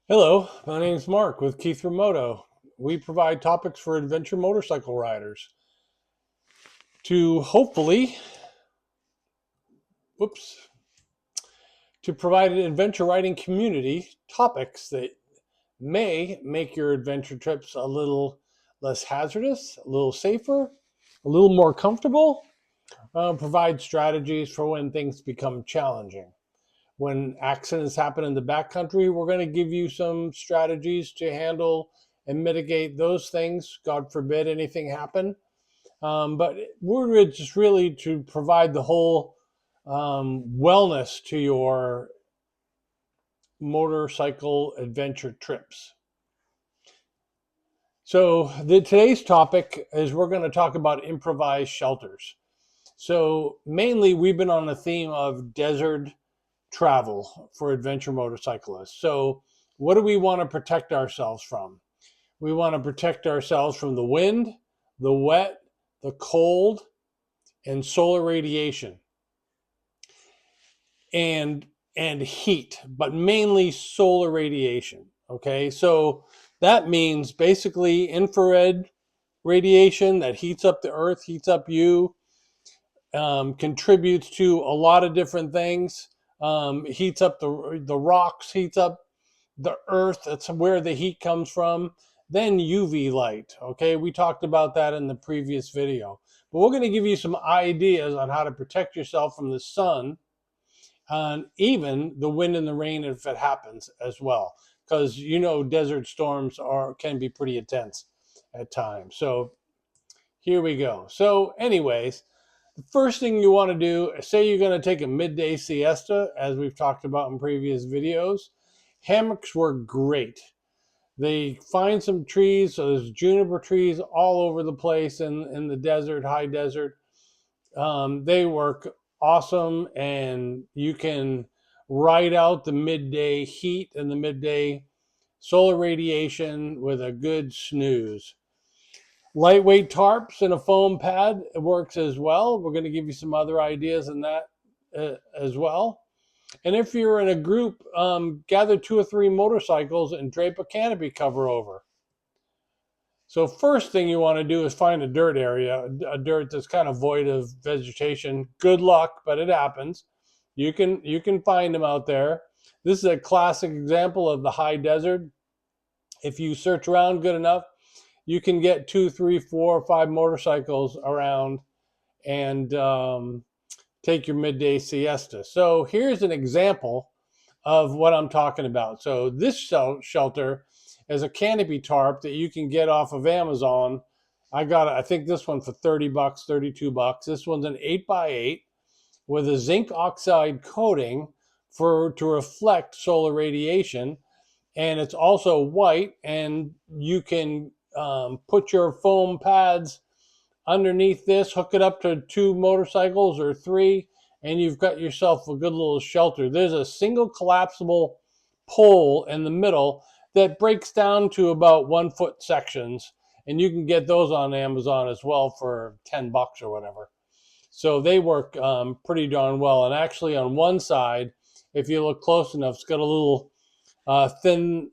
Hello, my name is Mark with Keith Remoto. We provide topics for adventure motorcycle riders to hopefully, whoops, to provide an adventure riding community topics that may make your adventure trips a little less hazardous, a little safer, a little more comfortable, provide strategies for when things become challenging. When accidents happen in the backcountry, we're going to give you some strategies to handle and mitigate those things. God forbid anything happen. But we're just really to provide the whole wellness to your motorcycle adventure trips. So today's topic is we're going to talk about improvised shelters. So mainly we've been on a theme of desert travel for adventure motorcyclists. So what do we want to protect ourselves from? We want to protect ourselves from the wind, the wet, the cold, and solar radiation and heat, but mainly solar radiation. Okay, so that means basically infrared radiation that heats up the earth, heats up you, contributes to a lot of different things. Heats up the rocks, heats up the earth. That's where the heat comes from. Then UV light. Okay, we talked about that in the previous video. But we're going to give you some ideas on how to protect yourself from the sun and even the wind and the rain if it happens as well. Because desert storms can be pretty intense at times. So here we go. So, anyways, the first thing you want to do, say you're going to take a midday siesta, as we've talked about in previous videos. Hammocks work great. They find some trees, so there's juniper trees all over the place in the desert, high desert. They work awesome, and you can ride out the midday heat and the midday solar radiation with a good snooze. Lightweight tarps and a foam pad works as well. We're going to give you some other ideas in that as well. And if you're in a group, gather 2 or 3 motorcycles and drape a canopy cover over. So first thing you want to do is find a dirt area, a dirt that's kind of void of vegetation. Good luck, but it happens. You can find them out there. This is a classic example of the high desert. If you search around good enough, you can get 2, 3, 4, 5 motorcycles around and take your midday siesta. So here's an example of what I'm talking about. So this shelter is a canopy tarp that you can get off of Amazon. I think this one for 30 bucks, 32 bucks. This one's an 8x8 with a zinc oxide coating to reflect solar radiation. And it's also white, and you can put your foam pads underneath this, hook it up to 2 motorcycles or 3, and you've got yourself a good little shelter. There's a single collapsible pole in the middle that breaks down to about 1-foot sections, and you can get those on Amazon as well for 10 bucks or whatever. So they work pretty darn well. And actually, on one side, if you look close enough, it's got a little thin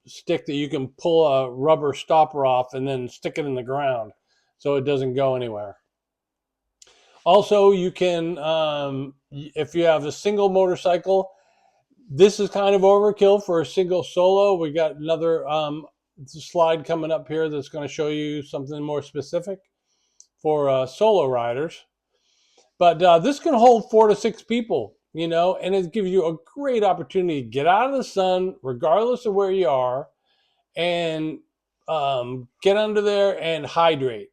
stick that you can pull a rubber stopper off and then stick it in the ground so it doesn't go anywhere. Also, you can, if you have a single motorcycle, this is kind of overkill for a single solo. We got another slide coming up here that's going to show you something more specific for solo riders. But this can hold 4 to 6 people, and it gives you a great opportunity to get out of the sun, regardless of where you are, and get under there and hydrate.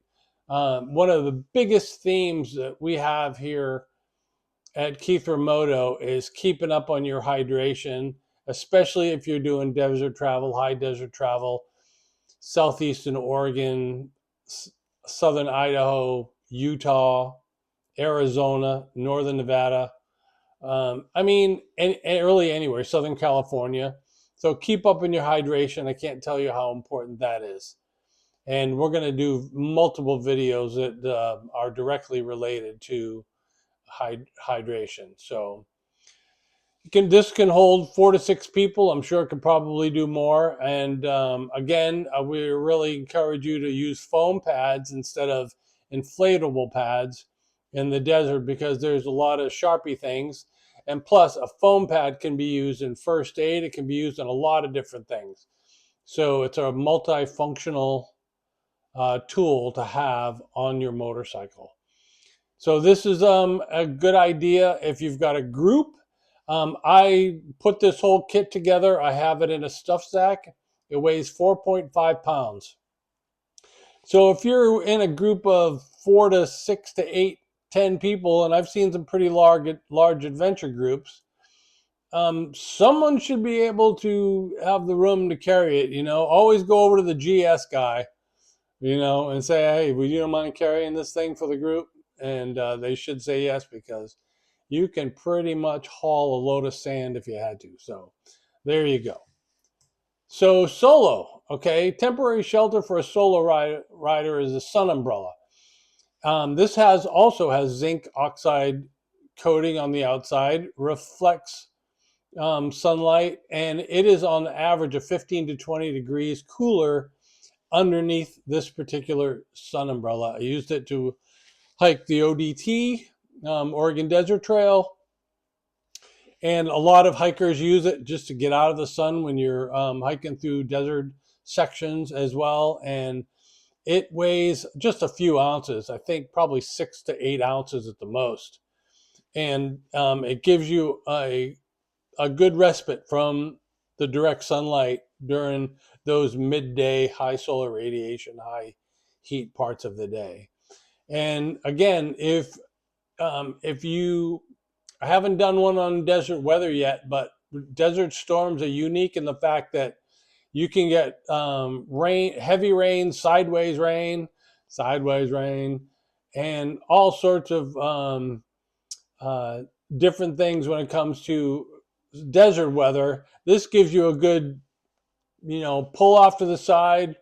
One of the biggest themes that we have here at Keith Remoto is keeping up on your hydration, especially if you're doing desert travel, high desert travel, southeastern Oregon, southern Idaho, Utah, Arizona, northern Nevada. And really anywhere, Southern California. So keep up in your hydration. I can't tell you how important that is. And we're going to do multiple videos that are directly related to hydration. So This can hold 4 to 6 people. I'm sure it could probably do more. And again, we really encourage you to use foam pads instead of inflatable pads in the desert because there's a lot of Sharpie things. And plus, a foam pad can be used in first aid. It can be used in a lot of different things. So it's a multifunctional tool to have on your motorcycle. So this is a good idea if you've got a group. I put this whole kit together. I have it in a stuff sack. It weighs 4.5 pounds. So if you're in a group of 4 to 6 to 8, 10 people, and I've seen some pretty large adventure groups, someone should be able to have the room to carry it. Always go over to the GS guy, and say, hey, would you mind carrying this thing for the group? And they should say yes, because you can pretty much haul a load of sand if you had to. So there you go. So solo, okay, temporary shelter for a solo rider is a sun umbrella. This also has zinc oxide coating on the outside, reflects sunlight, and it is on the average of 15 to 20 degrees cooler underneath this particular sun umbrella. I used it to hike the ODT, Oregon Desert Trail, and a lot of hikers use it just to get out of the sun when you're hiking through desert sections as well. And it weighs just a few ounces, I think probably 6 to 8 ounces at the most. And it gives you a good respite from the direct sunlight during those midday high solar radiation, high heat parts of the day. And again, if you I haven't done one on desert weather yet, but desert storms are unique in the fact that you can get rain, heavy rain, sideways rain, and all sorts of uh, different things when it comes to desert weather. This gives you a good, pull off to the side,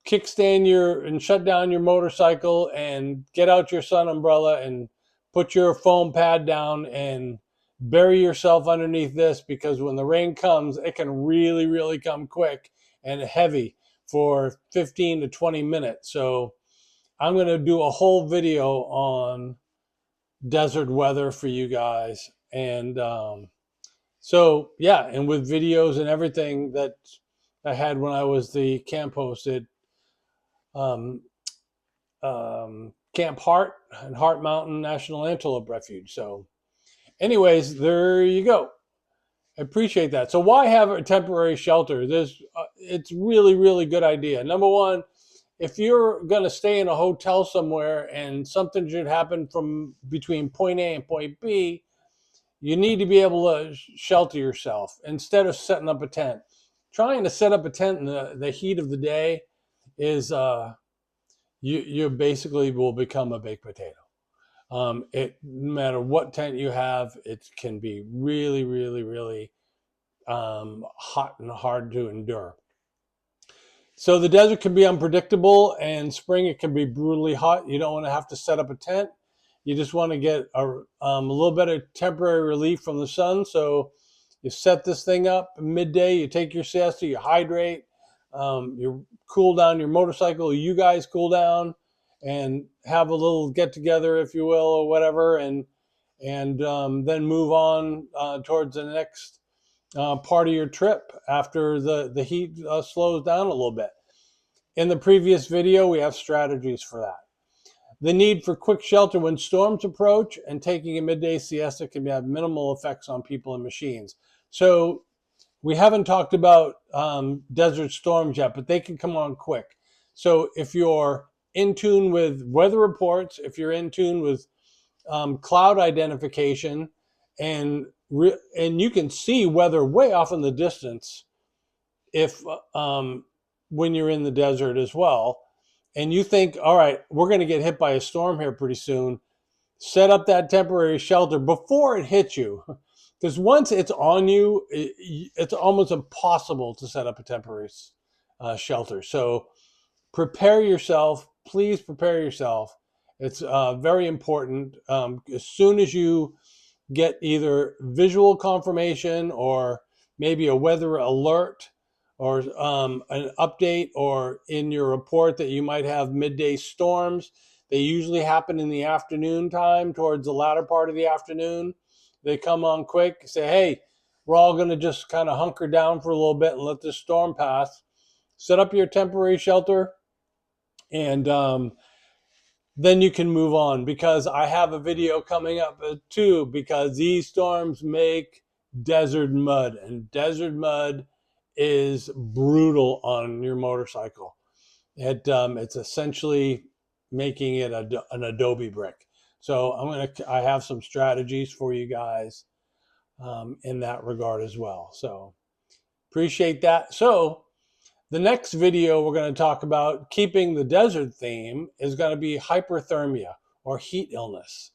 kickstand and shut down your motorcycle and get out your sun umbrella and put your foam pad down and bury yourself underneath this, because when the rain comes, it can really, really come quick and heavy for 15 to 20 minutes. So I'm going to do a whole video on desert weather for you guys. And so, yeah, and with videos and everything that I had when I was the camp host at um, Camp Hart and Hart Mountain National Antelope Refuge. So, anyways, there you go. I appreciate that. So, why have a temporary shelter? It's really, really good idea. Number one, if you're going to stay in a hotel somewhere and something should happen from between point A and point B, you need to be able to shelter yourself instead of setting up a tent. Trying to set up a tent in the heat of the day is you basically will become a baked potato. No matter what tent you have, it can be really, really, really hot and hard to endure. So the desert can be unpredictable, and spring it can be brutally hot. You don't want to have to set up a tent. You just want to get a little bit of temporary relief from the sun. So you set this thing up midday, you take your siesta, you hydrate, you cool down your motorcycle, you guys cool down, and have a little get together, if you will, or whatever, and then move on towards the next part of your trip after the heat slows down a little bit. In the previous video, we have strategies for that. The need for quick shelter when storms approach and taking a midday siesta can have minimal effects on people and machines. So we haven't talked about desert storms yet, but they can come on quick. So if you're in tune with weather reports, if you're in tune with cloud identification, and you can see weather way off in the distance if when you're in the desert as well, and you think, all right, we're going to get hit by a storm here pretty soon, set up that temporary shelter before it hits you. Because once it's on you, it's almost impossible to set up a temporary shelter. So prepare yourself. Please prepare yourself. It's very important. As soon as you get either visual confirmation or maybe a weather alert or an update, or in your report that you might have midday storms. They usually happen in the afternoon time, towards the latter part of the afternoon. They come on quick, say, hey, we're all going to just kind of hunker down for a little bit and let this storm pass. Set up your temporary shelter, and then you can move on, because I have a video coming up too, because these storms make desert mud, and desert mud is brutal on your motorcycle. It's essentially making it an adobe brick. So I have some strategies for you guys in that regard as well. So appreciate that. So the next video we're going to talk about, keeping the desert theme, is going to be hyperthermia, or heat illness.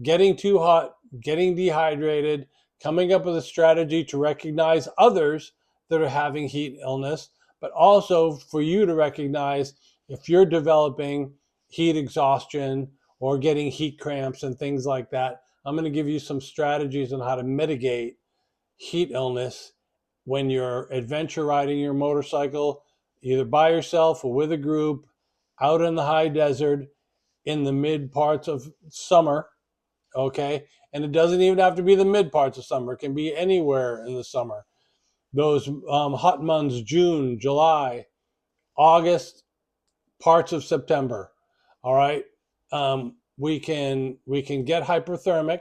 Getting too hot, getting dehydrated, coming up with a strategy to recognize others that are having heat illness, but also for you to recognize if you're developing heat exhaustion or getting heat cramps and things like that. I'm going to give you some strategies on how to mitigate heat illness when you're adventure riding your motorcycle, either by yourself or with a group, out in the high desert in the mid parts of summer. Okay. And it doesn't even have to be the mid parts of summer. It can be anywhere in the summer. Those hot months, June, July, August, parts of September. All right. We can get hyperthermic,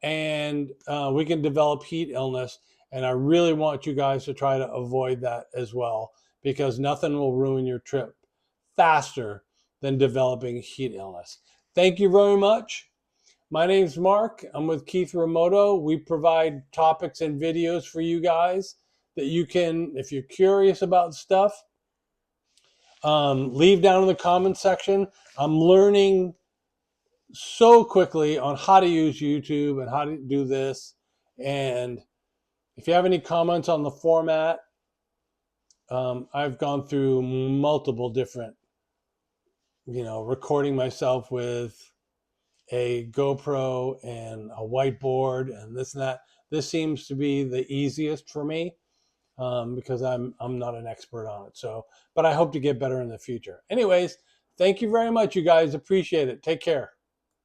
and we can develop heat illness. And I really want you guys to try to avoid that as well, because nothing will ruin your trip faster than developing heat illness. Thank you very much. My name's Mark. I'm with Keith Remoto. We provide topics and videos for you guys that you can, if you're curious about stuff, leave down in the comments section. I'm learning so quickly on how to use YouTube and how to do this. And if you have any comments on the format, I've gone through multiple different, recording myself with a GoPro and a whiteboard and this and that. This seems to be the easiest for me because I'm not an expert on it. So, but I hope to get better in the future. Anyways, thank you very much, you guys. Appreciate it. Take care.